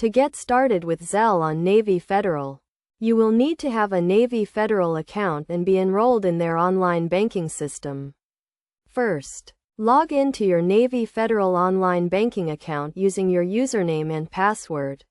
To get started with Zelle on Navy Federal, you will need to have a Navy Federal account and be enrolled in their online banking system. First, log into your Navy Federal online banking account using your username and password.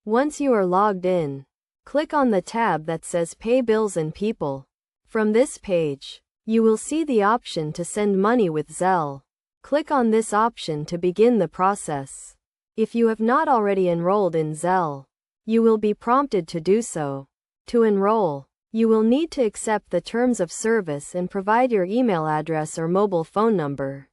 Once you are logged in, click on the tab that says Pay Bills and People. From this page, you will see the option to send money with Zelle. Click on this option to begin the process. If you have not already enrolled in Zelle, you will be prompted to do so. To enroll, you will need to accept the terms of service and provide your email address or mobile phone number.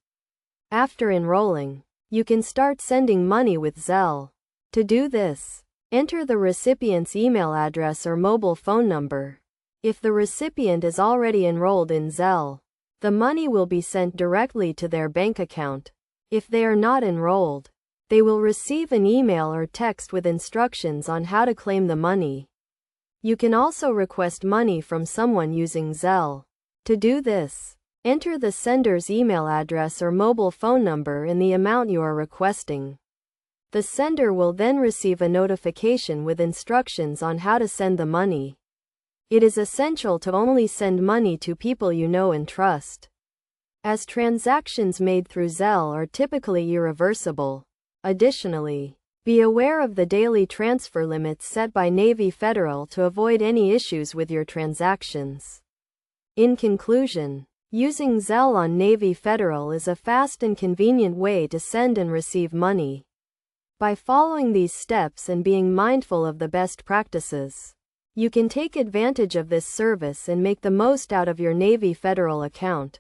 After enrolling, you can start sending money with Zelle. To do this, enter the recipient's email address or mobile phone number. If the recipient is already enrolled in Zelle, the money will be sent directly to their bank account. If they are not enrolled, they will receive an email or text with instructions on how to claim the money. You can also request money from someone using Zelle. To do this, enter the sender's email address or mobile phone number and the amount you are requesting. The sender will then receive a notification with instructions on how to send the money. It is essential to only send money to people you know and trust, as transactions made through Zelle are typically irreversible. Additionally, be aware of the daily transfer limits set by Navy Federal to avoid any issues with your transactions. In conclusion, using Zelle on Navy Federal is a fast and convenient way to send and receive money. By following these steps and being mindful of the best practices, you can take advantage of this service and make the most out of your Navy Federal account.